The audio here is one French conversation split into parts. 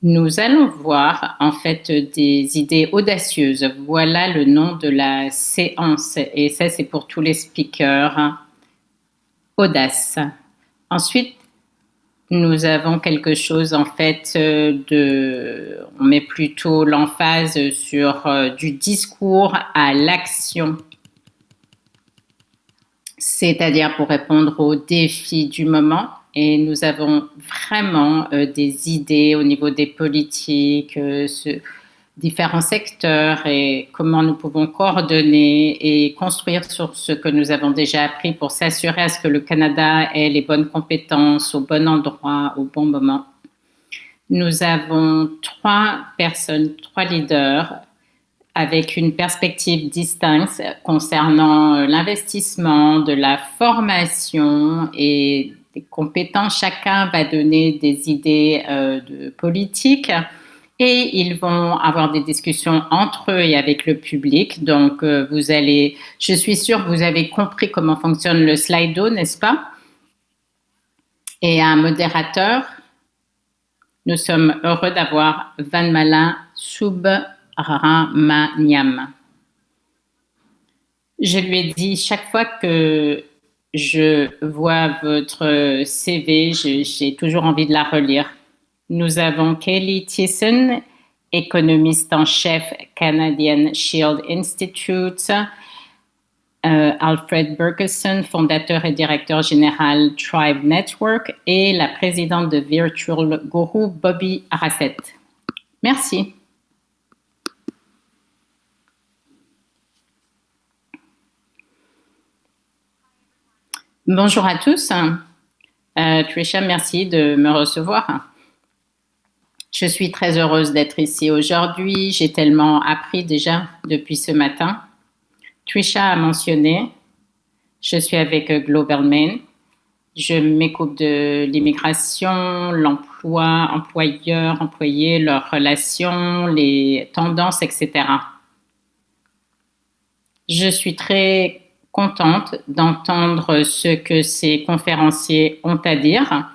Nous allons voir en fait des idées audacieuses. Voilà le nom de la séance et ça c'est pour tous les speakers. Audace. Ensuite, nous avons quelque chose en fait on met plutôt l'emphase sur du discours à l'action. C'est-à-dire pour répondre aux défis du moment. Et nous avons vraiment des idées au niveau des politiques, différents secteurs et comment nous pouvons coordonner et construire sur ce que nous avons déjà appris pour s'assurer à ce que le Canada ait les bonnes compétences au bon endroit, au bon moment. Nous avons 3 personnes, 3 leaders avec une perspective distincte concernant l'investissement, de la formation et des compétences. Chacun va donner des idées de politique et ils vont avoir des discussions entre eux et avec le public. Donc, je suis sûre que vous avez compris comment fonctionne le Slido, n'est-ce pas? Et un modérateur. Nous sommes heureux d'avoir Vanmala Subramaniam. Je lui ai dit chaque fois que je vois votre CV, j'ai toujours envie de la relire. Nous avons Kelly Thiessen, économiste en chef Canadian Shield Institute, Alfred Bergeson, fondateur et directeur général Tribe Network, et la présidente de Virtual Guru, Bobby Rasset. Merci. Bonjour à tous. Trisha, merci de me recevoir. Je suis très heureuse d'être ici aujourd'hui. J'ai tellement appris déjà depuis ce matin. Trisha a mentionné, je suis avec Global Main. Je m'occupe de l'immigration, l'emploi, employeurs, employés, leurs relations, les tendances, etc. Je suis très contente d'entendre ce que ces conférenciers ont à dire.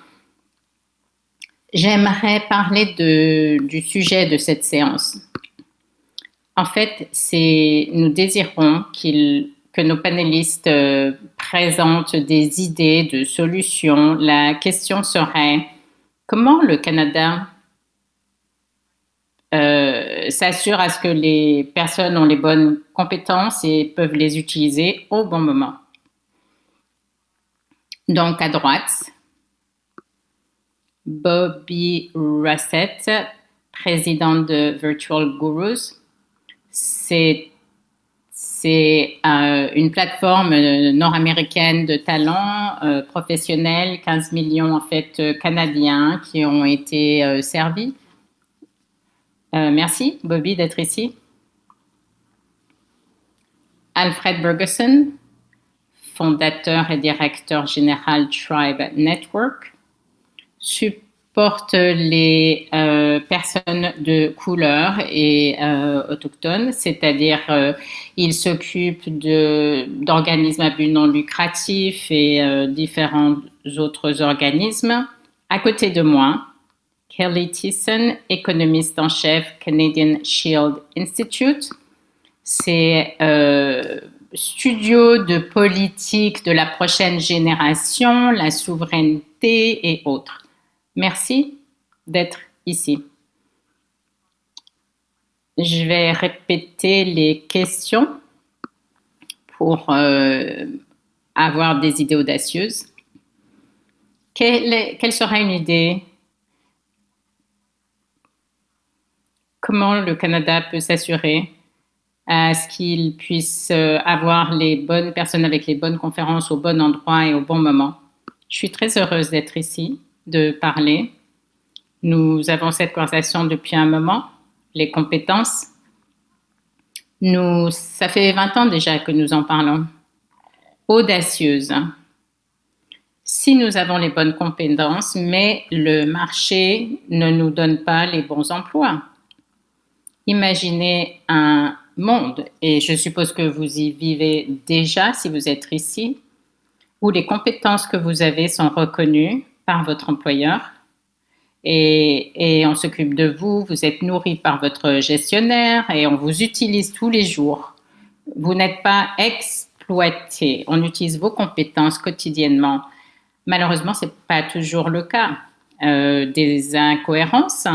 J'aimerais parler du sujet de cette séance. En fait, nous désirons que nos panélistes présentent des idées de solutions. La question serait, comment le Canada s'assure à ce que les personnes ont les bonnes compétences et peuvent les utiliser au bon moment? Donc, à droite, Bobby Rasset, présidente de Virtual Gurus. C'est une plateforme nord-américaine de talents professionnels, 15 millions en fait canadiens qui ont été servis. Merci Bobby d'être ici. Alfred Bergeson, fondateur et directeur général Tribe Network, supporte les personnes de couleur et autochtones, c'est-à-dire il s'occupe d'organismes à but non lucratif et différents autres organismes. À côté de moi, Kelly Thiessen, économiste en chef Canadian Shield Institute. C'est studio de politique de la prochaine génération, la souveraineté et autres. Merci d'être ici. Je vais répéter les questions pour avoir des idées audacieuses. Quelle sera une idée? Comment le Canada peut s'assurer à ce qu'il puisse avoir les bonnes personnes avec les bonnes conférences au bon endroit et au bon moment? Je suis très heureuse d'être ici, de parler. Nous avons cette conversation depuis un moment, les compétences. Ça fait 20 ans déjà que nous en parlons. Audacieuse. Si nous avons les bonnes compétences, mais le marché ne nous donne pas les bons emplois. Imaginez un monde, et je suppose que vous y vivez déjà si vous êtes ici, où les compétences que vous avez sont reconnues par votre employeur et on s'occupe de vous, vous êtes nourri par votre gestionnaire et on vous utilise tous les jours. Vous n'êtes pas exploité, on utilise vos compétences quotidiennement. Malheureusement, ce n'est pas toujours le cas. Des incohérences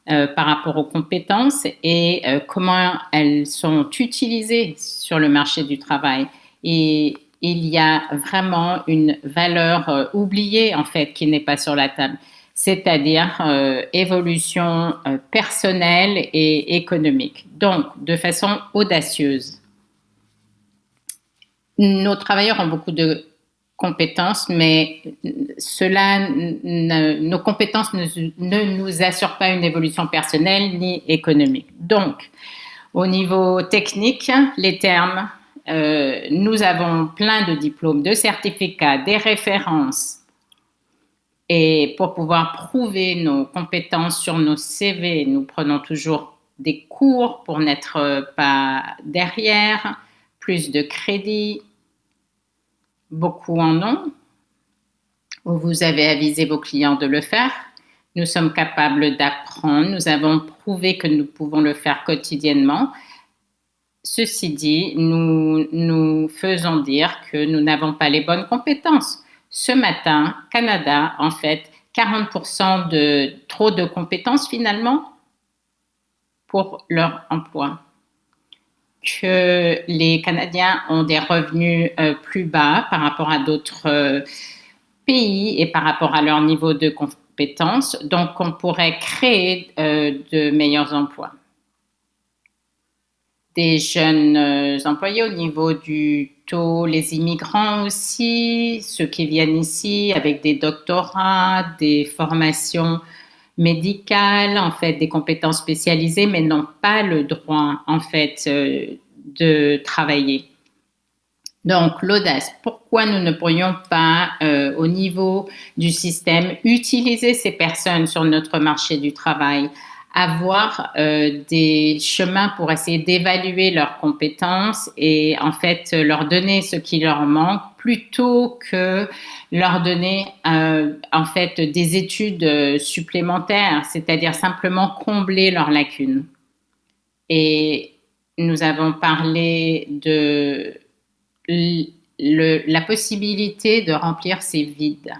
par rapport aux compétences et comment elles sont utilisées sur le marché du travail. Et il y a vraiment une valeur oubliée, en fait, qui n'est pas sur la table, c'est-à-dire évolution personnelle et économique. Donc, de façon audacieuse. Nos travailleurs ont beaucoup de compétences, mais nos compétences ne nous assurent pas une évolution personnelle ni économique. Donc, au niveau technique, les termes, nous avons plein de diplômes, de certificats, des références. Et pour pouvoir prouver nos compétences sur nos CV, nous prenons toujours des cours pour n'être pas derrière, plus de crédits. Beaucoup en ont. Vous avez avisé vos clients de le faire. Nous sommes capables d'apprendre. Nous avons prouvé que nous pouvons le faire quotidiennement. Ceci dit, nous faisons dire que nous n'avons pas les bonnes compétences. Ce matin, Canada, en fait, 40% de trop de compétences finalement pour leur emploi. Que les Canadiens ont des revenus plus bas par rapport à d'autres pays et par rapport à leur niveau de compétences. Donc, on pourrait créer de meilleurs emplois. Des jeunes employés au niveau du taux, les immigrants aussi, ceux qui viennent ici avec des doctorats, des formations médicales, en fait, des compétences spécialisées, mais n'ont pas le droit, en fait, de travailler. Donc, l'audace, pourquoi nous ne pourrions pas, au niveau du système, utiliser ces personnes sur notre marché du travail, avoir des chemins pour essayer d'évaluer leurs compétences et en fait leur donner ce qui leur manque plutôt que leur donner en fait des études supplémentaires, c'est-à-dire simplement combler leurs lacunes. Et nous avons parlé de la possibilité de remplir ces vides.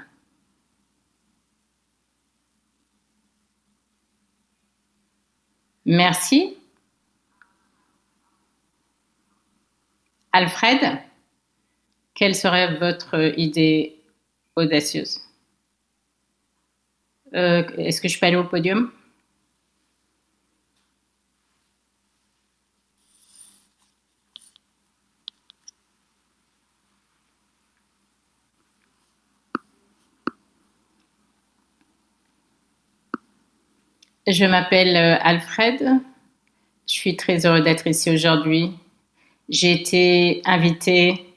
Merci. Alfred, quelle serait votre idée audacieuse? Est-ce que je peux aller au podium? Je m'appelle Alfred. Je suis très heureux d'être ici aujourd'hui. J'ai été invitée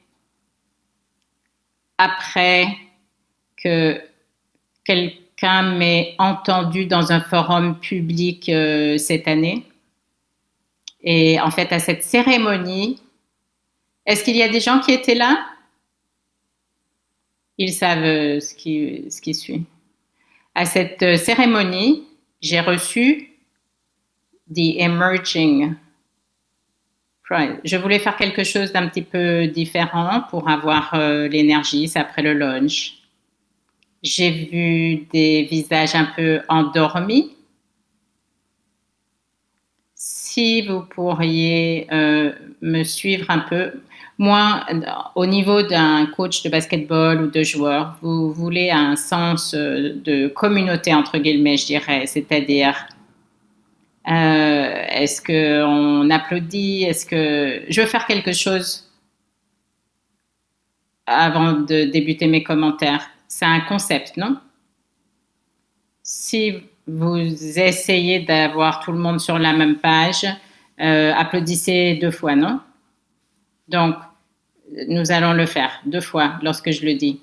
après que quelqu'un m'ait entendu dans un forum public cette année. Et en fait, à cette cérémonie, est-ce qu'il y a des gens qui étaient là? Ils savent ce qui suit. À cette cérémonie, j'ai reçu The Emerging Prize. Je voulais faire quelque chose d'un petit peu différent pour avoir l'énergie, c'est après le lunch. J'ai vu des visages un peu endormis. Si vous pourriez me suivre un peu, moi, au niveau d'un coach de basketball ou de joueur, vous voulez un sens de communauté, entre guillemets, je dirais, c'est-à-dire est-ce qu'on applaudit? Est-ce que je veux faire quelque chose avant de débuter mes commentaires? C'est un concept, non? Si vous essayez d'avoir tout le monde sur la même page, applaudissez 2 fois, non? Donc, nous allons le faire 2 fois lorsque je le dis.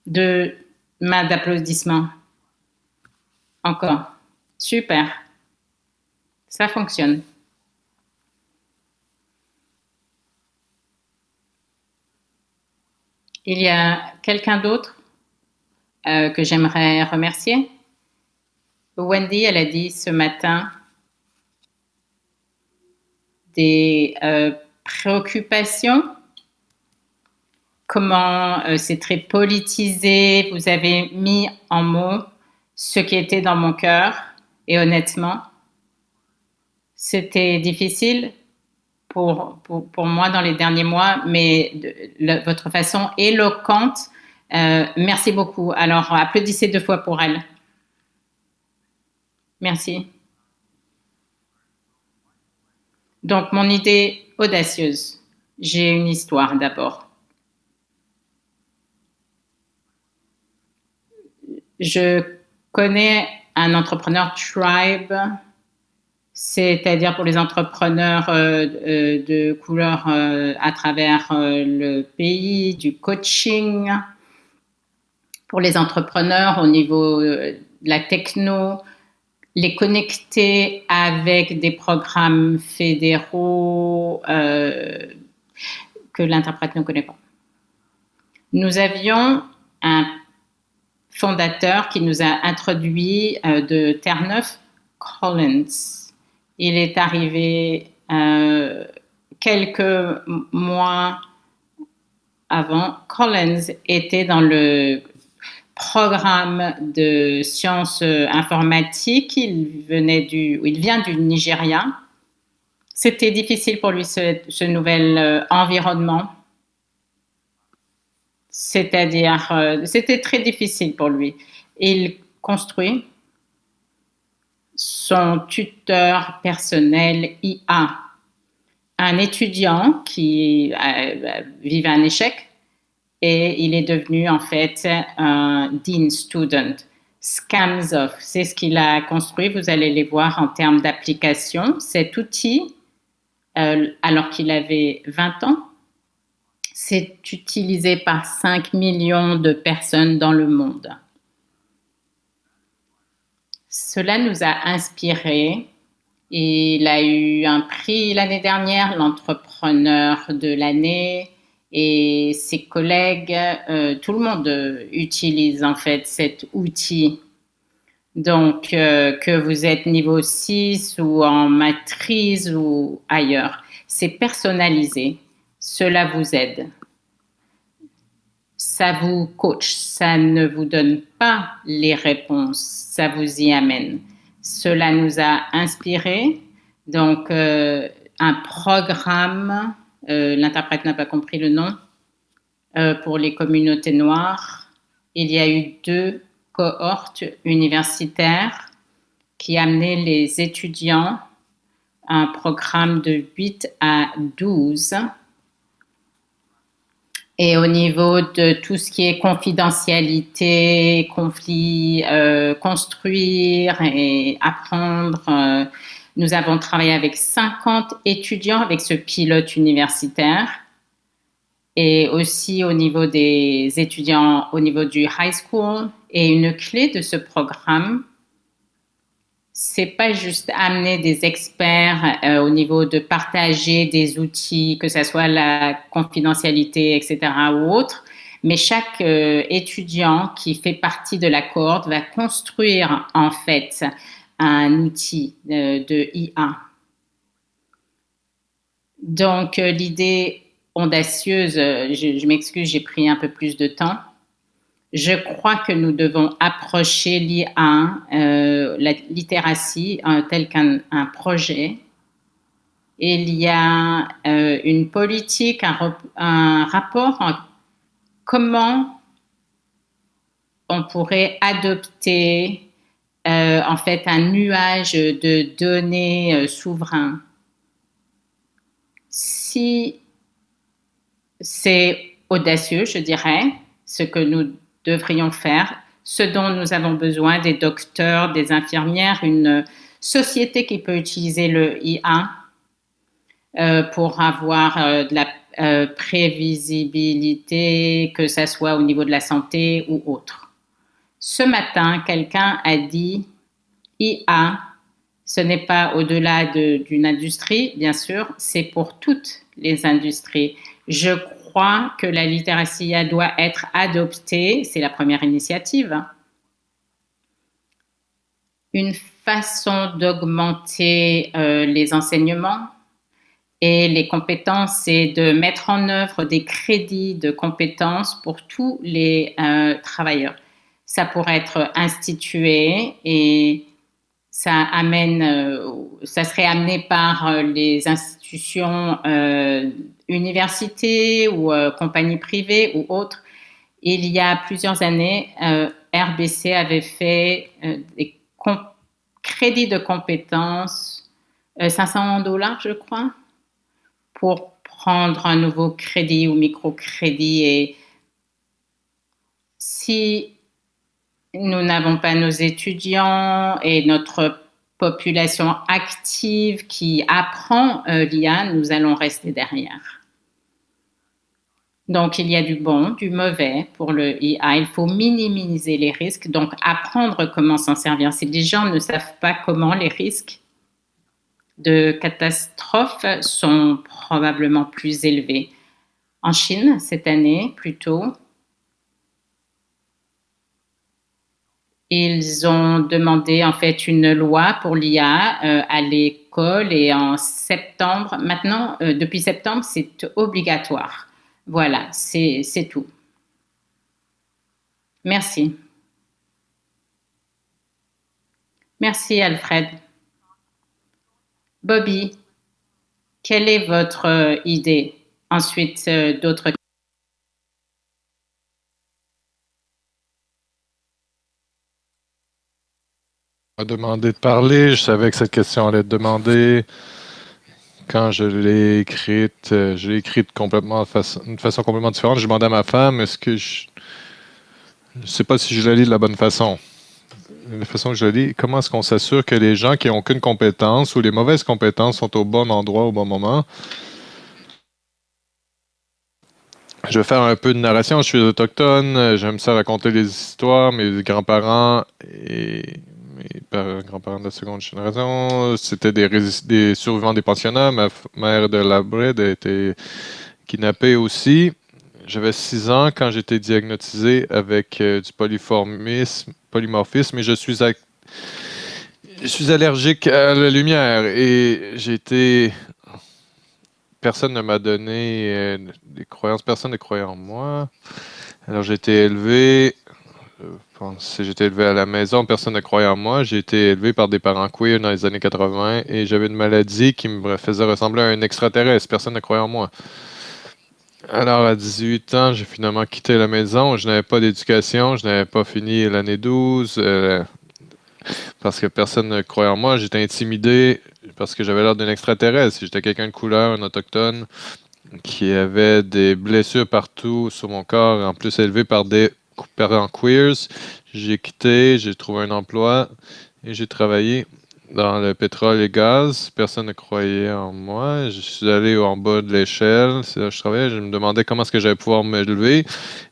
2 mains d'applaudissement. Encore. Super. Ça fonctionne. Il y a quelqu'un d'autre que j'aimerais remercier? Wendy, elle a dit ce matin des préoccupations, comment c'est très politisé, vous avez mis en mots ce qui était dans mon cœur et honnêtement, c'était difficile pour moi dans les derniers mois, mais votre façon éloquente, merci beaucoup. Alors, applaudissez 2 fois pour elle. Merci. Donc, mon idée audacieuse. J'ai une histoire d'abord. Je connais un entrepreneur tribe, c'est-à-dire pour les entrepreneurs de couleur à travers le pays, du coaching, pour les entrepreneurs au niveau de la techno, les connecter avec des programmes fédéraux que l'interprète ne connaît pas. Nous avions un fondateur qui nous a introduit de Terre-Neuve, Collins. Il est arrivé quelques mois avant. Collins était dans le programme de sciences informatiques. Il vient du Nigeria. C'était difficile pour lui ce nouvel environnement. C'est-à-dire, c'était très difficile pour lui. Il construit son tuteur personnel IA, un étudiant qui vivait un échec et il est devenu en fait un Dean Student. Scamsoft, c'est ce qu'il a construit. Vous allez les voir en termes d'application. Cet outil, alors qu'il avait 20 ans, c'est utilisé par 5 millions de personnes dans le monde. Cela nous a inspirés. Il a eu un prix l'année dernière, l'entrepreneur de l'année, et ses collègues, tout le monde utilise en fait cet outil. Donc, que vous êtes niveau 6 ou en maîtrise ou ailleurs, c'est personnalisé. Cela vous aide. Ça vous coach, ça ne vous donne pas les réponses, ça vous y amène. Cela nous a inspirés. Donc, un programme, l'interprète n'a pas compris le nom, pour les communautés noires. Il y a eu 2 cohortes universitaires qui amenaient les étudiants à un programme de 8 à 12. Et au niveau de tout ce qui est confidentialité, conflit, construire et apprendre, nous avons travaillé avec 50 étudiants avec ce pilote universitaire et aussi au niveau des étudiants au niveau du high school. Et une clé de ce programme, c'est pas juste amener des experts au niveau de partager des outils, que ce soit la confidentialité, etc. ou autre, mais chaque étudiant qui fait partie de la cohorte va construire en fait un outil de IA. Donc l'idée audacieuse, je m'excuse, j'ai pris un peu plus de temps. Je crois que nous devons approcher l'IA, la littératie, tel qu'un projet. Il y a une politique, un rapport en comment on pourrait adopter en fait un nuage de données souverains. Si c'est audacieux, je dirais, ce que nous devrions faire, ce dont nous avons besoin, des docteurs, des infirmières, une société qui peut utiliser le IA pour avoir de la prévisibilité, que ce soit au niveau de la santé ou autre. Ce matin, quelqu'un a dit IA, ce n'est pas au-delà d'une industrie, bien sûr, c'est pour toutes les industries. Je crois que la littératie IA doit être adoptée, c'est la première initiative. une façon d'augmenter les enseignements et les compétences, c'est de mettre en œuvre des crédits de compétences pour tous les travailleurs. Ça pourrait être institué et ça serait amené par les institutions universités ou compagnies privées ou autres. Il y a plusieurs années, RBC avait fait des crédits de compétences, $500, je crois, pour prendre un nouveau crédit ou microcrédit. Et si nous n'avons pas nos étudiants et notre population active qui apprend l'IA, nous allons rester derrière. Donc, il y a du bon, du mauvais pour le IA. Il faut minimiser les risques, donc apprendre comment s'en servir. Si les gens ne savent pas comment, les risques de catastrophe sont probablement plus élevés. En Chine, cette année, plutôt, ils ont demandé en fait une loi pour l'IA à l'école et en septembre, maintenant, depuis septembre, c'est obligatoire. Voilà, c'est tout. Merci. Merci, Alfred. Bobby, quelle est votre idée? Ensuite, d'autres. On m'a demandé de parler. Je savais que cette question allait être demandée. Quand je l'ai écrite complètement d'une façon complètement différente. Je demandais à ma femme, est-ce que je ne sais pas si je la lis de la bonne façon. La façon que je la lis, comment est-ce qu'on s'assure que les gens qui n'ont aucune compétence ou les mauvaises compétences sont au bon endroit au bon moment? Je vais faire un peu de narration. Je suis autochtone. J'aime ça raconter des histoires. Mes grands-parents et grands-parents de la seconde génération, c'était des survivants des pensionnats. Ma mère de Labrador a été kidnappée aussi. J'avais 6 ans quand j'étais diagnosticé avec du polymorphisme et je suis allergique à la lumière et j'ai été. Personne ne m'a donné des croyances, personne ne croyait en moi. Alors j'ai été élevé. Si j'étais élevé à la maison, personne ne croyait en moi. J'ai été élevé par des parents queer dans les années 80 et j'avais une maladie qui me faisait ressembler à un extraterrestre. Personne ne croyait en moi. Alors à 18 ans, j'ai finalement quitté la maison. Je n'avais pas d'éducation. Je n'avais pas fini l'année 12 parce que personne ne croyait en moi. J'étais intimidé parce que j'avais l'air d'un extraterrestre. J'étais quelqu'un de couleur, un autochtone qui avait des blessures partout sur mon corps, en plus élevé par des parents queers. J'ai quitté, j'ai trouvé un emploi et j'ai travaillé dans le pétrole et gaz. Personne ne croyait en moi. Je suis allé en bas de l'échelle. C'est là que je travaillais. Je me demandais comment est-ce que j'allais pouvoir me lever.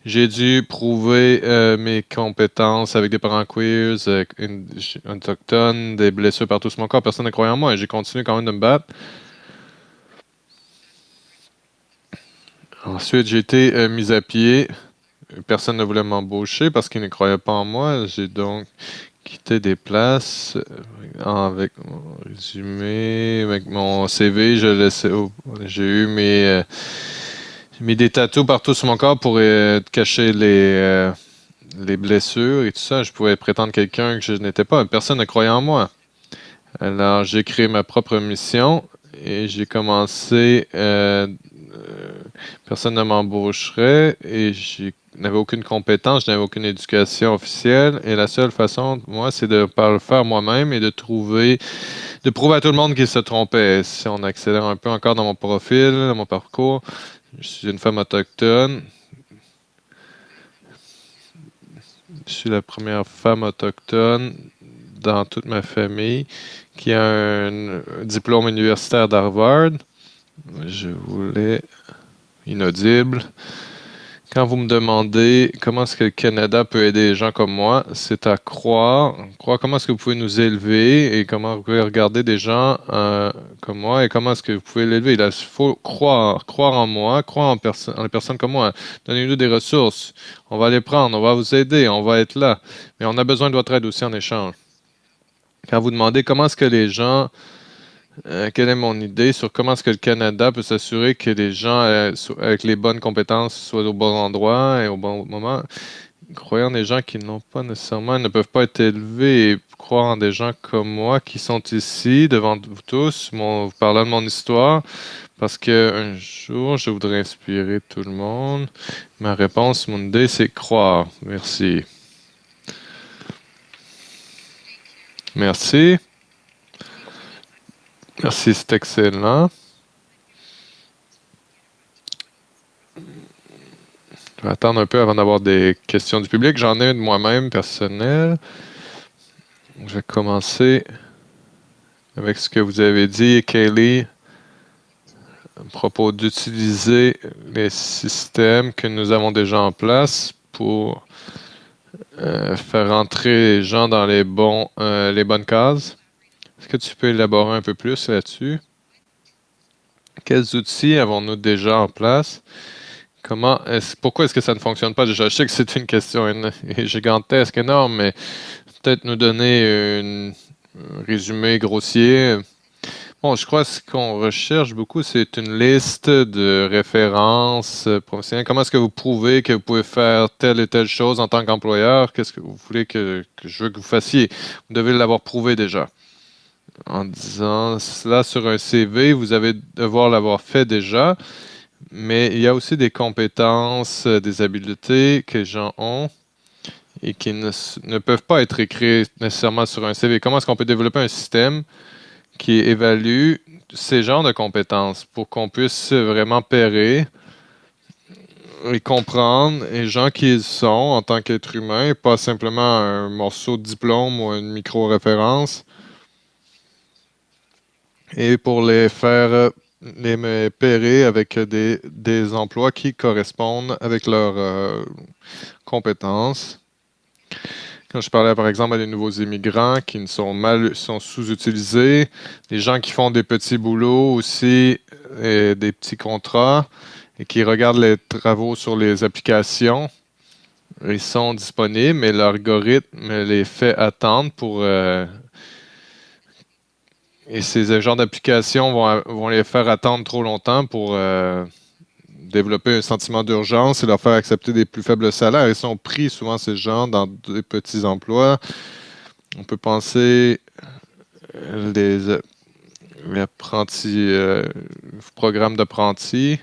J'ai dû prouver mes compétences avec des parents queers, autochtones, des blessures partout sur mon corps. Personne ne croyait en moi et j'ai continué quand même de me battre. Ensuite, j'ai été mis à pied. Personne ne voulait m'embaucher parce qu'ils ne croyaient pas en moi. J'ai donc quitté des places avec mon résumé, avec mon CV. J'ai eu mis des tatous partout sur mon corps pour cacher les blessures et tout ça. Je pouvais prétendre quelqu'un que je n'étais pas. Personne ne croyait en moi. Alors, j'ai créé ma propre mission et j'ai commencé. Personne ne m'embaucherait et je n'avais aucune compétence, je n'avais aucune éducation officielle. Et la seule façon, moi, c'est de le faire moi-même et de prouver à tout le monde qu'il se trompait. Si on accélère un peu encore dans mon profil, dans mon parcours, je suis une femme autochtone. Je suis la première femme autochtone dans toute ma famille qui a un diplôme universitaire d'Harvard. Je voulais inaudible. Quand vous me demandez comment est-ce que le Canada peut aider les gens comme moi, c'est à croire comment est-ce que vous pouvez nous élever et comment vous pouvez regarder des gens comme moi et comment est-ce que vous pouvez l'élever. Il faut croire en moi, croire en les personnes comme moi. Donnez-nous des ressources. On va les prendre, on va vous aider, on va être là. Mais on a besoin de votre aide aussi en échange. quand vous demandez comment est-ce que les gens, quelle est mon idée sur comment est-ce que le Canada peut s'assurer que les gens avec les bonnes compétences soient au bon endroit et au bon moment, croyant des gens qui n'ont pas nécessairement, ne peuvent pas être élevés et croire en des gens comme moi qui sont ici devant vous tous, vous parlant de mon histoire, parce que un jour, je voudrais inspirer tout le monde. Ma réponse, mon idée, c'est croire. Merci. Merci. Merci, c'est excellent. Je vais attendre un peu avant d'avoir des questions du public. J'en ai une de moi-même personnelle. Je vais commencer avec ce que vous avez dit, Kaylee, à propos d'utiliser les systèmes que nous avons déjà en place pour faire entrer les gens dans les bonnes cases. Est-ce que tu peux élaborer un peu plus là-dessus? Quels outils avons-nous déjà en place? Pourquoi est-ce que ça ne fonctionne pas déjà? Je sais que c'est une question gigantesque, énorme, mais peut-être nous donner un résumé grossier. Bon, je crois que ce qu'on recherche beaucoup, c'est une liste de références professionnelles. Comment est-ce que vous prouvez que vous pouvez faire telle et telle chose en tant qu'employeur? Qu'est-ce que vous voulez que je veux que vous fassiez? Vous devez l'avoir prouvé déjà. En disant cela sur un CV, vous allez devoir l'avoir fait déjà, mais il y a aussi des compétences, des habiletés que les gens ont et qui ne peuvent pas être écrites nécessairement sur un CV. Comment est-ce qu'on peut développer un système qui évalue ces genres de compétences pour qu'on puisse vraiment pairer et comprendre les gens qui ils sont en tant qu'être humain, pas simplement un morceau de diplôme ou une micro-référence, et pour les faire les pairer avec des emplois qui correspondent avec leurs compétences. Quand je parlais par exemple à des nouveaux immigrants qui sont sous-utilisés, des gens qui font des petits boulots aussi, et des petits contrats, et qui regardent les travaux sur les applications, ils sont disponibles, mais l'algorithme les fait attendre et ces genres d'applications vont les faire attendre trop longtemps pour développer un sentiment d'urgence et leur faire accepter des plus faibles salaires. Ils sont pris souvent, ces gens, dans des petits emplois. On peut penser les programmes d'apprentis.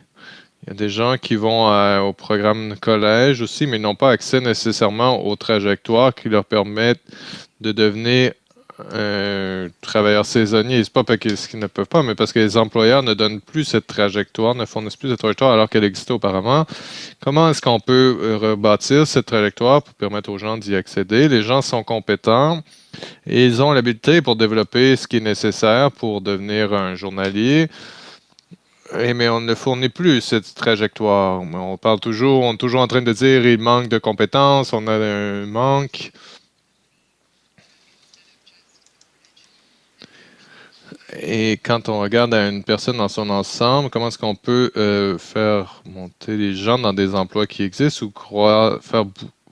Il y a des gens qui vont au programme de collège aussi, mais n'ont pas accès nécessairement aux trajectoires qui leur permettent de devenir travailleurs saisonniers. C'est pas parce qu'ils ne peuvent pas, mais parce que les employeurs ne donnent plus cette trajectoire, ne fournissent plus cette trajectoire alors qu'elle existait auparavant. Comment est-ce qu'on peut rebâtir cette trajectoire pour permettre aux gens d'y accéder? Les gens sont compétents et ils ont l'habilité pour développer ce qui est nécessaire pour devenir un journalier. Mais on ne fournit plus cette trajectoire. On est toujours en train de dire il manque de compétences, on a un manque. Et quand on regarde à une personne dans son ensemble, comment est-ce qu'on peut faire monter les gens dans des emplois qui existent ou faire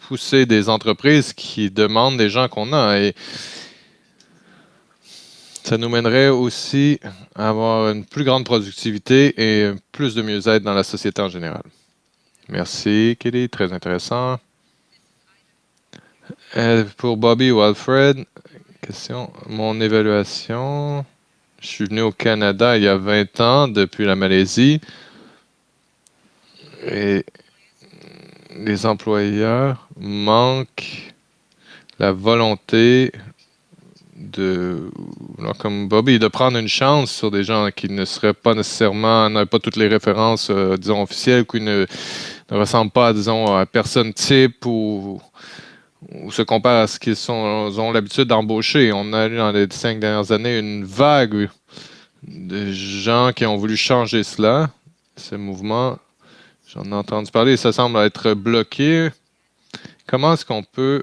pousser des entreprises qui demandent des gens qu'on a? Et ça nous mènerait aussi à avoir une plus grande productivité et plus de mieux-être dans la société en général. Merci, Kelly. Très intéressant. Pour Bobby ou Alfred, question. Mon évaluation. Je suis venu au Canada il y a 20 ans depuis la Malaisie. Et les employeurs manquent la volonté comme Bobby, de prendre une chance sur des gens qui ne seraient pas nécessairement, n'avaient pas toutes les références, disons, officielles, qui ne ressemblent pas, disons, à personne type ou se comparent à ce qu'ils ont l'habitude d'embaucher. On a eu dans les 5 dernières années une vague de gens qui ont voulu changer cela. Ce mouvement, j'en ai entendu parler, ça semble être bloqué. Comment est-ce qu'on peut...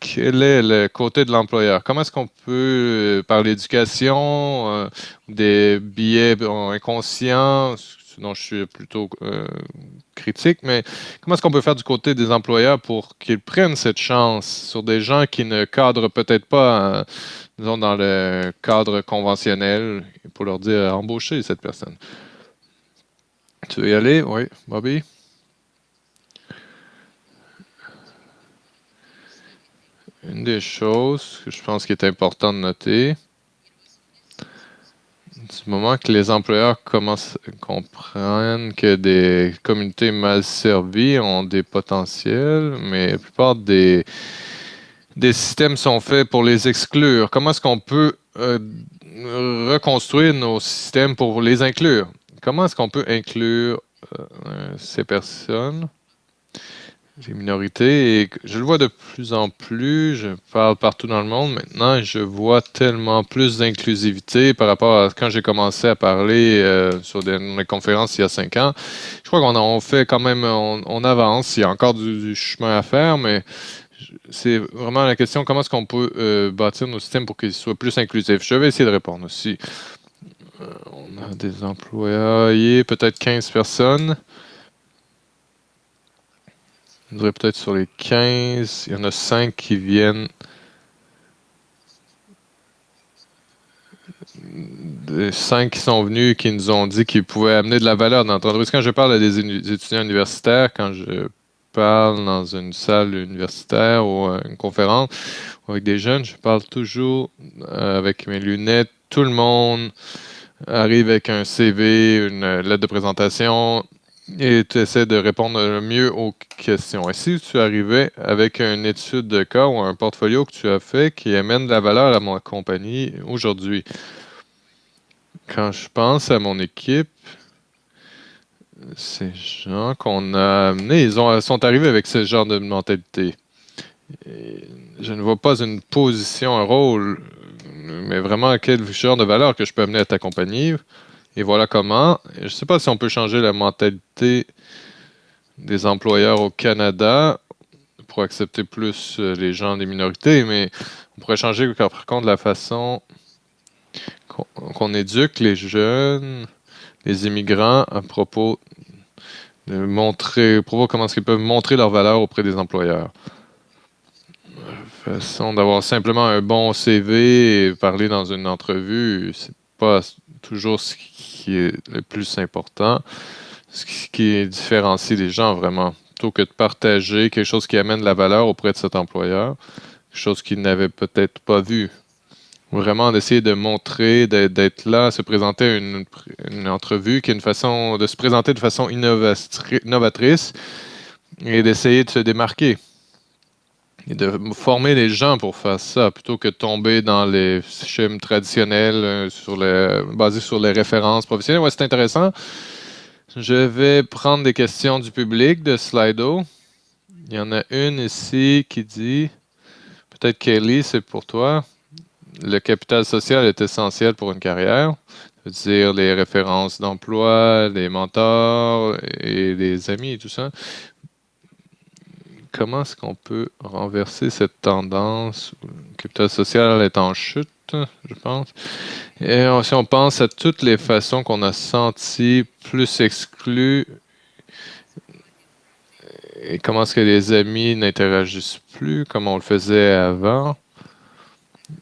Quel est le côté de l'employeur? Comment est-ce qu'on peut, par l'éducation, des billets inconscients, sinon je suis plutôt critique, mais comment est-ce qu'on peut faire du côté des employeurs pour qu'ils prennent cette chance sur des gens qui ne cadrent peut-être pas, disons, dans le cadre conventionnel, pour leur dire embaucher cette personne? Tu veux y aller? Oui, Bobby? Une des choses que je pense qu'il est important de noter, du moment que les employeurs comprennent que des communautés mal servies ont des potentiels, mais la plupart des systèmes sont faits pour les exclure. Comment est-ce qu'on peut reconstruire nos systèmes pour les inclure? Comment est-ce qu'on peut inclure ces personnes? Les minorités, et je le vois de plus en plus, je parle partout dans le monde maintenant, et je vois tellement plus d'inclusivité par rapport à quand j'ai commencé à parler sur des conférences il y a 5 ans. Je crois qu'on fait quand même, on avance, il y a encore du chemin à faire, mais c'est vraiment la question, comment est-ce qu'on peut bâtir nos systèmes pour qu'ils soient plus inclusifs? Je vais essayer de répondre aussi. On a des employés, peut-être 15 personnes. Je dirais peut-être sur les 15, il y en a 5 qui viennent des 5 qui sont venus et qui nous ont dit qu'ils pouvaient amener de la valeur dans l'entreprise. Quand je parle à des étudiants universitaires, quand je parle dans une salle universitaire ou à une conférence ou avec des jeunes, je parle toujours avec mes lunettes. Tout le monde arrive avec un CV, une lettre de présentation, et tu essaies de répondre le mieux aux questions. Et si tu arrivais avec une étude de cas ou un portfolio que tu as fait qui amène de la valeur à ma compagnie aujourd'hui, quand je pense à mon équipe, ces gens qu'on a amenés, sont arrivés avec ce genre de mentalité. Et je ne vois pas une position, un rôle, mais vraiment quel genre de valeur que je peux amener à ta compagnie. Et voilà comment. Je ne sais pas si on peut changer la mentalité des employeurs au Canada pour accepter plus les gens des minorités, mais on pourrait changer par contre la façon qu'on éduque les jeunes, les immigrants à propos de montrer, à propos comment est-ce qu'ils peuvent montrer leur valeur auprès des employeurs. Façon d'avoir simplement un bon CV et parler dans une entrevue, c'est pas toujours ce qui est le plus important. Ce qui différencie les gens vraiment, plutôt que de partager quelque chose qui amène de la valeur auprès de cet employeur, quelque chose qu'il n'avait peut-être pas vu. Vraiment d'essayer de montrer, d'être là, se présenter à une entrevue qui est une façon de se présenter de façon innovatrice et d'essayer de se démarquer. Et de former les gens pour faire ça, plutôt que de tomber dans les schémas traditionnels basés sur les références professionnelles. Ouais, c'est intéressant. Je vais prendre des questions du public de Slido. Il y en a une ici qui dit, peut-être Kelly, c'est pour toi, le capital social est essentiel pour une carrière. C'est-à-dire les références d'emploi, les mentors et les amis et tout ça. Comment est-ce qu'on peut renverser cette tendance où le capital social est en chute, je pense? Et si on pense à toutes les façons qu'on a senti plus exclus et comment est-ce que les amis n'interagissent plus comme on le faisait avant,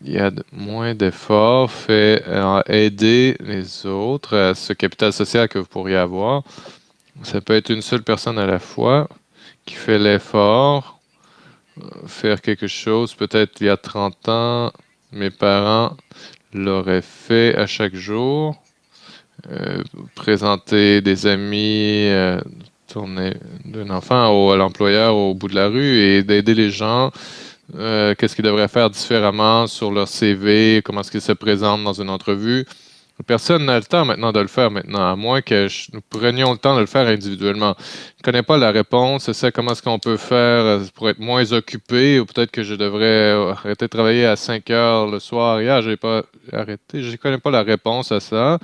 il y a moins d'efforts faits à aider les autres à ce capital social que vous pourriez avoir. Ça peut être une seule personne à la fois qui fait l'effort, faire quelque chose. Peut-être il y a 30 ans, mes parents l'auraient fait à chaque jour. Présenter des amis, tourner d'un enfant à l'employeur au bout de la rue et d'aider les gens. Qu'est-ce qu'ils devraient faire différemment sur leur CV, comment est-ce qu'ils se présentent dans une entrevue. Personne n'a le temps maintenant de le faire maintenant, à moins que nous prenions le temps de le faire individuellement. Je ne connais pas la réponse, c'est ça, comment est-ce qu'on peut faire pour être moins occupé, ou peut-être que je devrais arrêter de travailler à 5 heures le soir. Hier, j'ai pas arrêté, je ne connais pas la réponse à ça.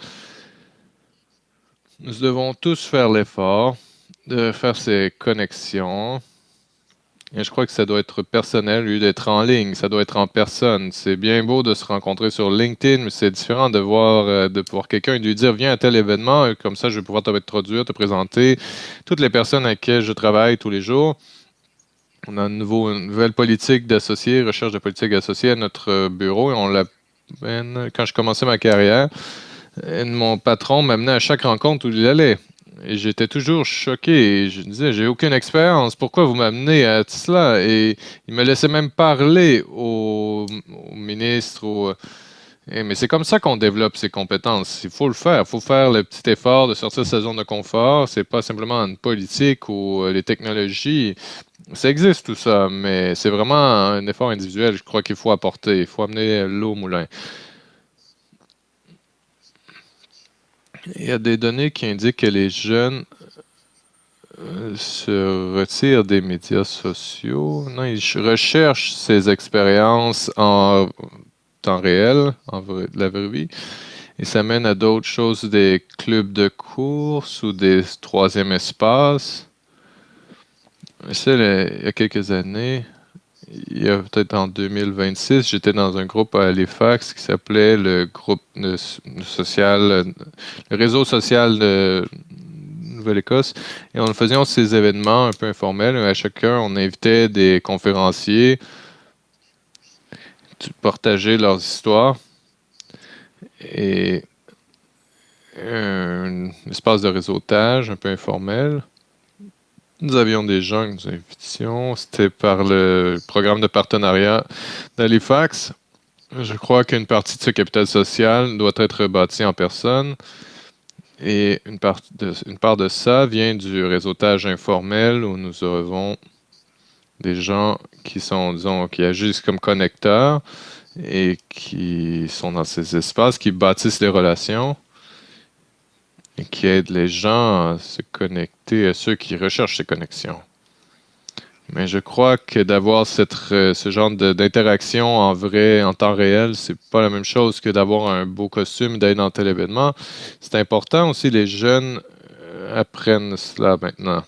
Nous devons tous faire l'effort de faire ces connexions Et je crois que ça doit être personnel au lieu d'être en ligne. Ça doit être en personne. C'est bien beau de se rencontrer sur LinkedIn, mais c'est différent de voir quelqu'un et de lui dire, viens à tel événement, comme ça je vais pouvoir t'introduire, te présenter. Toutes les personnes avec qui je travaille tous les jours. On a une nouvelle politique d'associés, recherche de politique d'associés à notre bureau et on l'amène quand je commençais ma carrière. Mon patron m'amenait à chaque rencontre où il allait. Et j'étais toujours choqué. Et je disais, j'ai aucune expérience. Pourquoi vous m'amenez à cela? Et il me laissait même parler au ministre. Mais c'est comme ça qu'on développe ses compétences. Il faut le faire. Il faut faire le petit effort de sortir de sa zone de confort. C'est pas simplement une politique ou les technologies. Ça existe tout ça, mais c'est vraiment un effort individuel. Je crois qu'il faut apporter. Il faut amener l'eau au moulin. Il y a des données qui indiquent que les jeunes se retirent des médias sociaux. Non, ils recherchent ces expériences en temps réel, la vraie vie. Et ça mène à d'autres choses, des clubs de course ou des troisièmes espaces. Il y a quelques années, il y a peut-être en 2026, j'étais dans un groupe à Halifax qui s'appelait le groupe social, le réseau social de Nouvelle-Écosse. Et on faisait ces événements un peu informels. À chacun, on invitait des conférenciers qui partageaient leurs histoires et un espace de réseautage un peu informel. Nous avions des gens que nous invitions. C'était par le programme de partenariat d'Halifax. Je crois qu'une partie de ce capital social doit être bâtie en personne. Et une part de ça vient du réseautage informel où nous avons des gens qui sont, disons, qui agissent comme connecteurs et qui sont dans ces espaces, qui bâtissent les relations et qui aident les gens à se connecter à ceux qui recherchent ces connexions. Mais je crois que d'avoir ce genre d'interaction en vrai, en temps réel, c'est pas la même chose que d'avoir un beau costume, d'aller dans tel événement. C'est important aussi, les jeunes apprennent cela maintenant.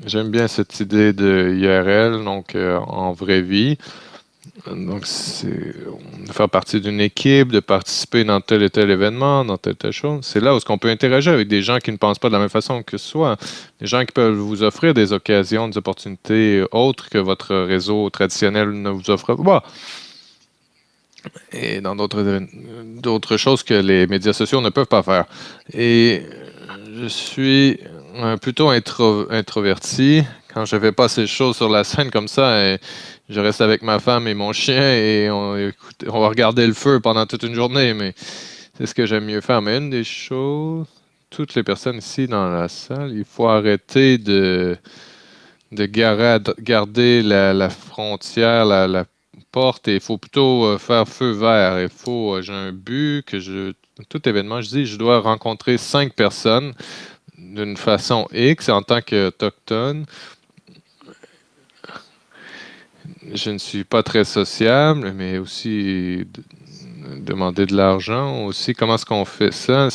J'aime bien cette idée de IRL, donc en vraie vie. Donc, c'est de faire partie d'une équipe, de participer dans tel et tel événement, dans telle chose. C'est là où on peut interagir avec des gens qui ne pensent pas de la même façon que soi. Des gens qui peuvent vous offrir des occasions, des opportunités autres que votre réseau traditionnel ne vous offre pas. Et dans d'autres choses que les médias sociaux ne peuvent pas faire. Et je suis plutôt introverti. Quand je fais pas ces choses sur la scène comme ça, et je reste avec ma femme et mon chien et on va regarder le feu pendant toute une journée, mais c'est ce que j'aime mieux faire. Mais une des choses, toutes les personnes ici dans la salle, il faut arrêter de garder la frontière, la porte, et il faut plutôt faire feu vert. J'ai un but tout événement, je dis, je dois rencontrer 5 personnes d'une façon X en tant qu'autochtone. Je ne suis pas très sociable, mais aussi demander de l'argent. Aussi, comment est-ce qu'on fait ça?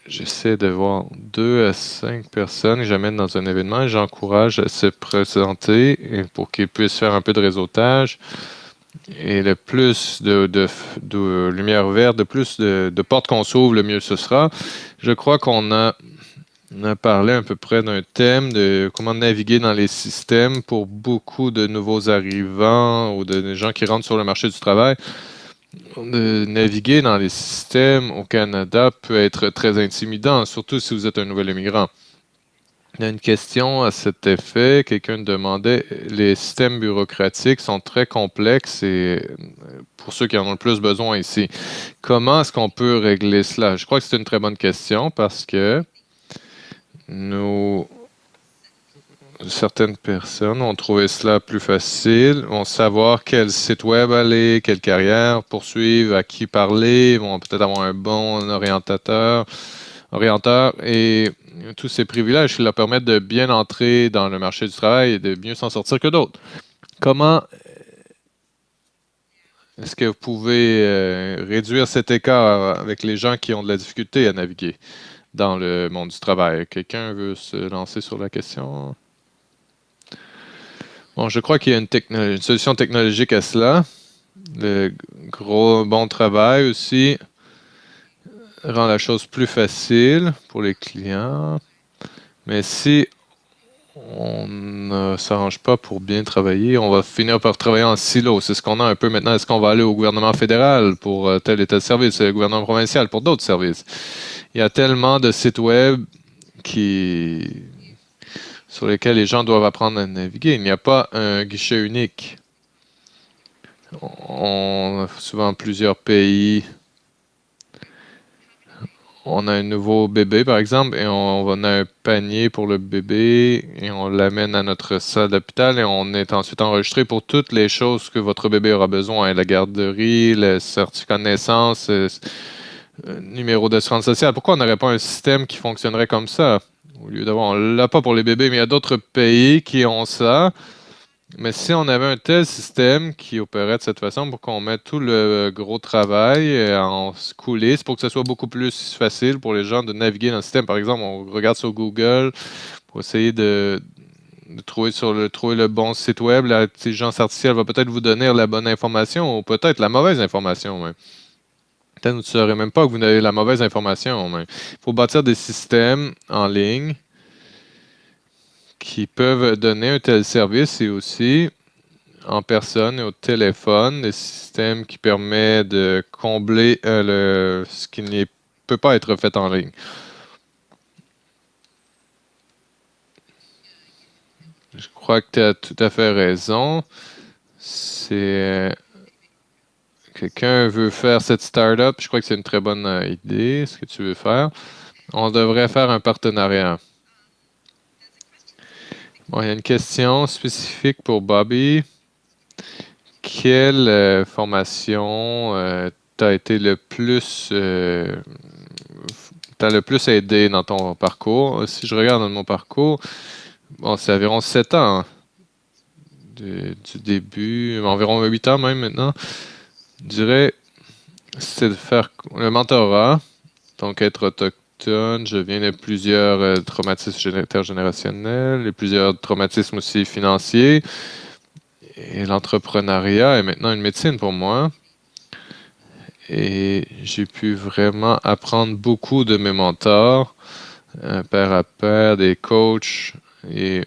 J'essaie de voir 2 à 5 personnes que j'amène dans un événement et j'encourage à se présenter pour qu'ils puissent faire un peu de réseautage. Et le plus de lumière verte, de plus de portes qu'on s'ouvre, le mieux ce sera. Je crois on a parlé à peu près d'un thème de comment naviguer dans les systèmes pour beaucoup de nouveaux arrivants ou de gens qui rentrent sur le marché du travail. De naviguer dans les systèmes au Canada peut être très intimidant, surtout si vous êtes un nouvel immigrant. Il y a une question à cet effet. Quelqu'un demandait, les systèmes bureaucratiques sont très complexes et pour ceux qui en ont le plus besoin ici, comment est-ce qu'on peut régler cela? Je crois que c'est une très bonne question parce que certaines personnes ont trouvé cela plus facile, vont savoir quel site web aller, quelle carrière poursuivre, à qui parler, vont peut-être avoir un bon orienteur, et tous ces privilèges qui leur permettent de bien entrer dans le marché du travail et de mieux s'en sortir que d'autres. Comment est-ce que vous pouvez réduire cet écart avec les gens qui ont de la difficulté à naviguer dans le monde du travail? Quelqu'un veut se lancer sur la question? Bon, je crois qu'il y a une solution technologique à cela. Le gros bon travail aussi rend la chose plus facile pour les clients. Mais si on ne s'arrange pas pour bien travailler, on va finir par travailler en silo. C'est ce qu'on a un peu maintenant. Est-ce qu'on va aller au gouvernement fédéral pour tel et tel service, le gouvernement provincial pour d'autres services? Il y a tellement de sites web sur lesquels les gens doivent apprendre à naviguer. Il n'y a pas un guichet unique. On a souvent plusieurs pays. On a un nouveau bébé, par exemple, et on a un panier pour le bébé et on l'amène à notre salle d'hôpital et on est ensuite enregistré pour toutes les choses que votre bébé aura besoin. La garderie, le certificat de naissance, numéro d'assurance sociale. Pourquoi on n'aurait pas un système qui fonctionnerait comme ça? Au lieu d'avoir, on l'a pas pour les bébés, mais il y a d'autres pays qui ont ça. Mais si on avait un tel système qui opérait de cette façon pour qu'on mette tout le gros travail en coulisses pour que ce soit beaucoup plus facile pour les gens de naviguer dans le système. Par exemple, on regarde sur Google pour essayer de trouver le bon site web. L'intelligence artificielle va peut-être vous donner la bonne information ou peut-être la mauvaise information. Peut-être que vous ne saurez même pas que vous avez la mauvaise information. Il faut bâtir des systèmes en ligne qui peuvent donner un tel service et aussi en personne et au téléphone, des systèmes qui permettent de combler ce qui ne peut pas être fait en ligne. Je crois que tu as tout à fait raison. Quelqu'un veut faire cette startup, je crois que c'est une très bonne idée, ce que tu veux faire. On devrait faire un partenariat. Bon, il y a une question spécifique pour Bobby. Quelle formation t'a été t'as le plus aidé dans ton parcours? Si je regarde dans mon parcours, bon, c'est environ 7 ans hein, du début, environ 8 ans même maintenant. Je dirais, c'est de faire le mentorat, donc être autochtone. Je viens de plusieurs traumatismes intergénérationnels et plusieurs traumatismes aussi financiers. Et l'entrepreneuriat est maintenant une médecine pour moi. Et j'ai pu vraiment apprendre beaucoup de mes mentors, pair à pair, des coachs, et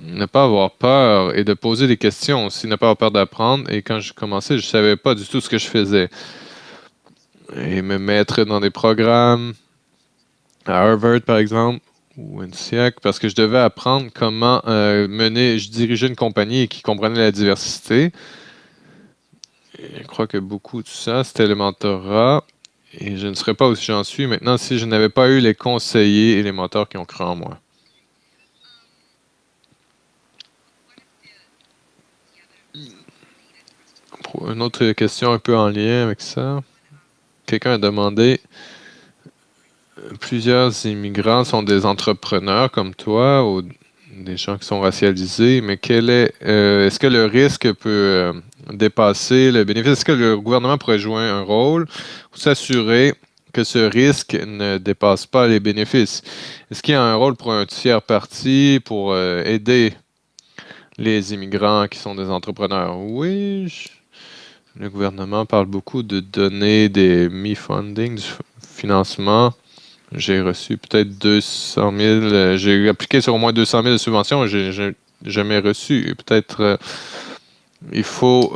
ne pas avoir peur et de poser des questions aussi, ne pas avoir peur d'apprendre. Et quand j'ai commencé, je ne savais pas du tout ce que je faisais. Et me mettre dans des programmes à Harvard, par exemple, ou INSEAD, parce que je devais apprendre comment je dirigeais une compagnie qui comprenait la diversité. Je crois que beaucoup de ça, c'était le mentorat. Et je ne serais pas où j'en suis maintenant si je n'avais pas eu les conseillers et les mentors qui ont cru en moi. Une autre question un peu en lien avec ça. Quelqu'un a demandé, plusieurs immigrants sont des entrepreneurs comme toi ou des gens qui sont racialisés, mais est-ce que le risque peut dépasser le bénéfice? Est-ce que le gouvernement pourrait jouer un rôle ou s'assurer que ce risque ne dépasse pas les bénéfices? Est-ce qu'il y a un rôle pour un tiers parti pour aider les immigrants qui sont des entrepreneurs? Oui, le gouvernement parle beaucoup de donner des me-funding, du financement. J'ai reçu peut-être 200 000. J'ai appliqué sur au moins 200 000 de subventions. J'ai jamais reçu. Peut-être il faut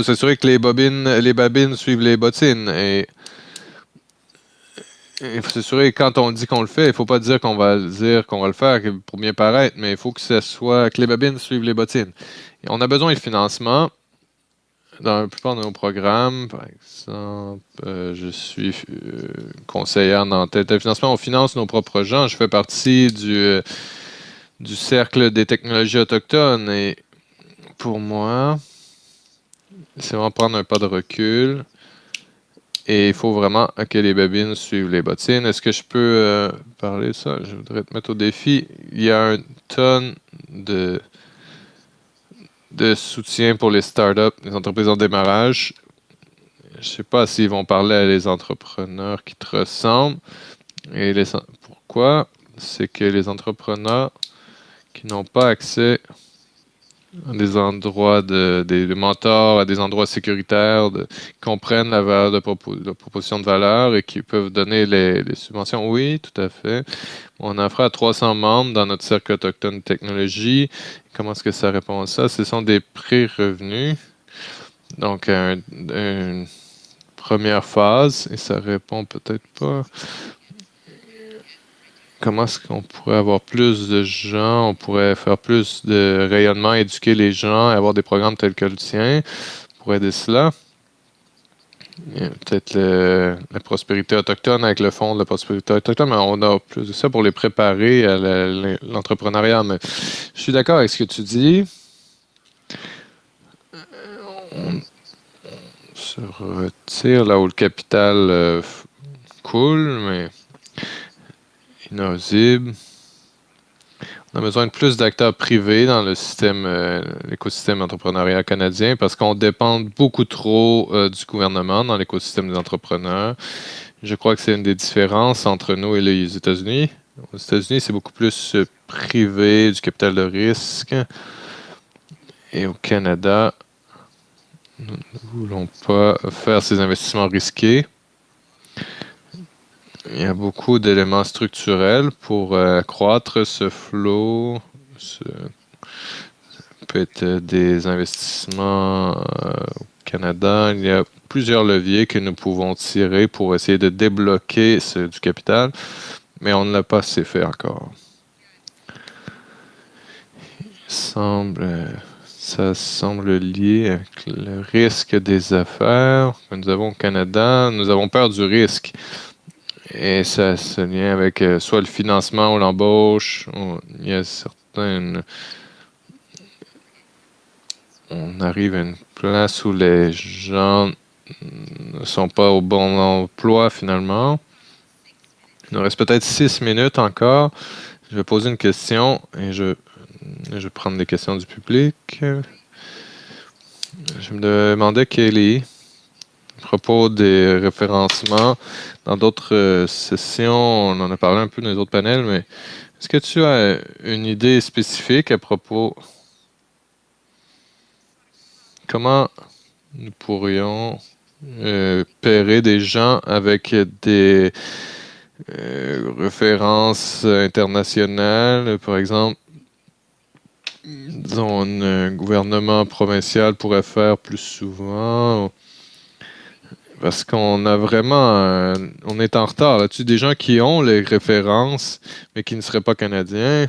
s'assurer que les babines suivent les bottines. Et il faut s'assurer que quand on dit qu'on le fait, il ne faut pas dire qu'on va le faire pour bien paraître, mais il faut que que les babines suivent les bottines. Et on a besoin de financement. Dans la plupart de nos programmes, par exemple, je suis conseillère dans tel financement. On finance nos propres gens. Je fais partie du cercle des technologies autochtones. Et pour moi, c'est vraiment prendre un pas de recul. Et il faut vraiment que les babines suivent les bottines. Est-ce que je peux parler de ça? Je voudrais te mettre au défi. Il y a une tonne de soutien pour les startups, les entreprises en démarrage. Je ne sais pas s'ils vont parler à les entrepreneurs qui te ressemblent. Pourquoi? C'est que les entrepreneurs qui n'ont pas accès à des endroits des mentors, à des endroits sécuritaires, qui comprennent la valeur de proposition de valeur et qui peuvent donner les subventions. Oui, tout à fait. On a affaire à 300 membres dans notre cercle autochtone de technologie. Comment est-ce que ça répond à ça? Ce sont des pré-revenus. Donc, une première phase, et ça répond peut-être pas. Comment est-ce qu'on pourrait avoir plus de gens, on pourrait faire plus de rayonnement, éduquer les gens, avoir des programmes tels que le tien pour aider cela. Peut-être la prospérité autochtone avec le fonds de la prospérité autochtone, mais on a plus de ça pour les préparer à l'entrepreneuriat. Mais je suis d'accord avec ce que tu dis. On se retire là où le capital coule, mais inaudible. On a besoin de plus d'acteurs privés dans le système, l'écosystème entrepreneurial canadien parce qu'on dépend beaucoup trop du gouvernement dans l'écosystème des entrepreneurs. Je crois que c'est une des différences entre nous et les États-Unis. Aux États-Unis, c'est beaucoup plus privé, du capital de risque. Et au Canada, nous ne voulons pas faire ces investissements risqués. Il y a beaucoup d'éléments structurels pour accroître ce flot. Ça peut être des investissements au Canada. Il y a plusieurs leviers que nous pouvons tirer pour essayer de débloquer du capital, mais on ne l'a pas assez fait encore. Ça semble lié avec le risque des affaires que nous avons au Canada. Nous avons peur du risque. Et ça se lien avec soit le financement ou l'embauche. Il y a certaines. On arrive à une place où les gens ne sont pas au bon emploi finalement. Il nous reste peut-être 6 minutes encore. Je vais poser une question et je vais prendre des questions du public. Je me demandais, Kelly, à propos des référencements, dans d'autres sessions, on en a parlé un peu dans les autres panels, mais est-ce que tu as une idée spécifique à propos comment nous pourrions pairer des gens avec des références internationales, par exemple, disons, un gouvernement provincial pourrait faire plus souvent. Parce qu'on a vraiment, on est en retard là-dessus. Des gens qui ont les références, mais qui ne seraient pas canadiens,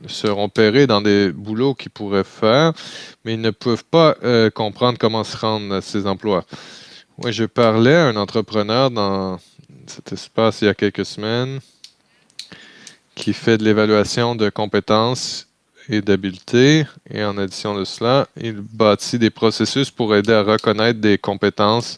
seront payés dans des boulots qu'ils pourraient faire, mais ils ne peuvent pas comprendre comment se rendre à ces emplois. Oui, je parlais à un entrepreneur dans cet espace il y a quelques semaines qui fait de l'évaluation de compétences et d'habiletés. Et en addition de cela, il bâtit des processus pour aider à reconnaître des compétences,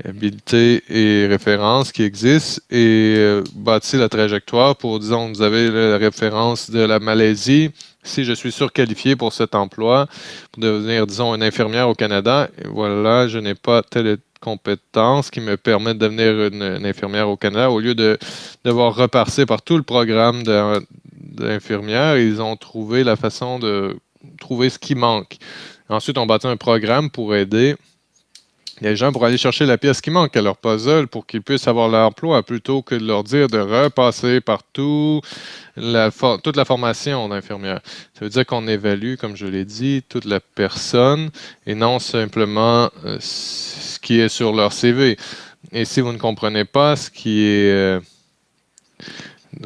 habiletés et références qui existent et bâtit la trajectoire pour, disons, vous avez la référence de la Malaisie. Si je suis surqualifié pour cet emploi, pour devenir, disons, une infirmière au Canada, et voilà, je n'ai pas telle compétence qui me permet de devenir une infirmière au Canada. Au lieu de devoir repasser par tout le programme d'infirmière, ils ont trouvé la façon de trouver ce qui manque. Ensuite, on bâtit un programme pour aider les gens pour aller chercher la pièce qui manque à leur puzzle pour qu'ils puissent avoir l'emploi plutôt que de leur dire de repasser par toute la formation d'infirmière. Ça veut dire qu'on évalue, comme je l'ai dit, toute la personne et non simplement ce qui est sur leur CV. Et si vous ne comprenez pas ce qui est,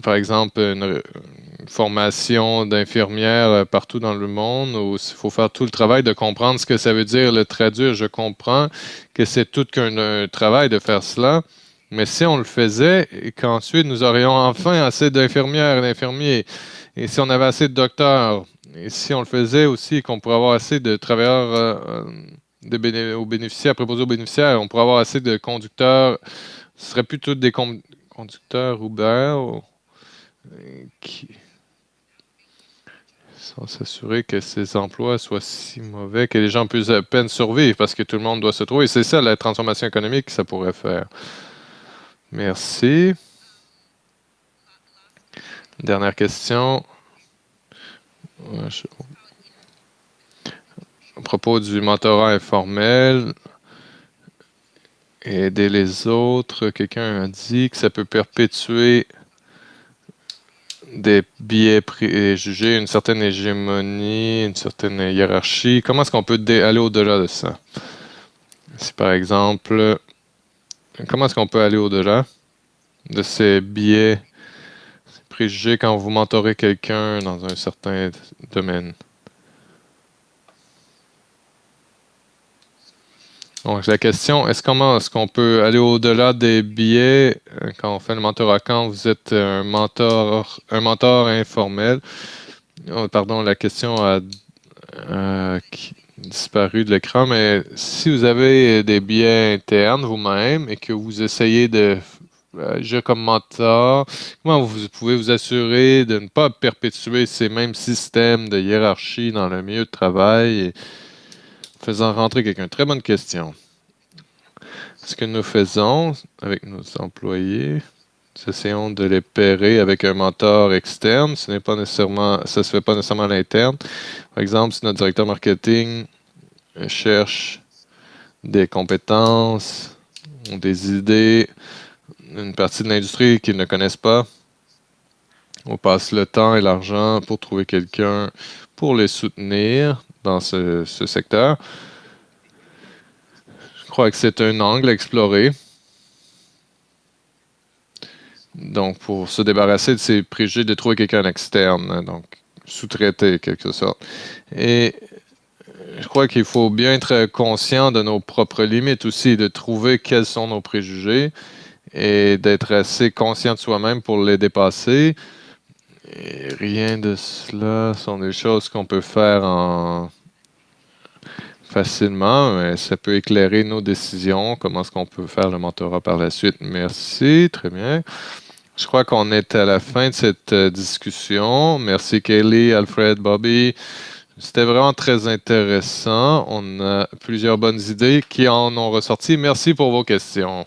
par exemple, une formation d'infirmière partout dans le monde, où il faut faire tout le travail de comprendre ce que ça veut dire, le traduire. Je comprends que c'est tout qu'un travail de faire cela, mais si on le faisait et qu'ensuite nous aurions enfin assez d'infirmières et d'infirmiers, et si on avait assez de docteurs, et si on le faisait aussi, qu'on pourrait avoir assez de travailleurs aux bénéficiaires, préposés aux bénéficiaires, on pourrait avoir assez de conducteurs, ce serait plutôt des conducteurs Uber qui sans s'assurer que ces emplois soient si mauvais que les gens puissent à peine survivre parce que tout le monde doit se trouver. C'est ça la transformation économique que ça pourrait faire. Merci. Dernière question. À propos du mentorat informel, et aider les autres, quelqu'un a dit que ça peut perpétuer des biais préjugés, une certaine hégémonie, une certaine hiérarchie. Comment est-ce qu'on peut aller au-delà de ça? Si par exemple, comment est-ce qu'on peut aller au-delà de ces biais préjugés quand vous mentorez quelqu'un dans un certain domaine? Donc, la question, comment est-ce qu'on peut aller au-delà des biais quand on fait le mentorat? Quand vous êtes un mentor informel, pardon, la question a disparu de l'écran, mais si vous avez des biais internes vous-même et que vous essayez de agir comme mentor, comment vous pouvez vous assurer de ne pas perpétuer ces mêmes systèmes de hiérarchie dans le milieu de travail et faisant rentrer quelqu'un? Très bonne question. Ce que nous faisons avec nos employés, nous essayons de les pairer avec un mentor externe. Ça se fait pas nécessairement à l'interne. Par exemple, si notre directeur marketing cherche des compétences ou des idées, une partie de l'industrie qu'ils ne connaissent pas, on passe le temps et l'argent pour trouver quelqu'un pour les soutenir dans ce secteur. Je crois que c'est un angle à explorer. Donc, pour se débarrasser de ces préjugés, de trouver quelqu'un externe, donc sous-traiter quelque sorte. Et je crois qu'il faut bien être conscient de nos propres limites aussi, de trouver quels sont nos préjugés et d'être assez conscient de soi-même pour les dépasser. Et rien de cela sont des choses qu'on peut faire facilement, mais ça peut éclairer nos décisions, comment est-ce qu'on peut faire le mentorat par la suite. Merci, très bien. Je crois qu'on est à la fin de cette discussion. Merci Kaylee, Alfred, Bobby. C'était vraiment très intéressant. On a plusieurs bonnes idées qui en ont ressorti. Merci pour vos questions.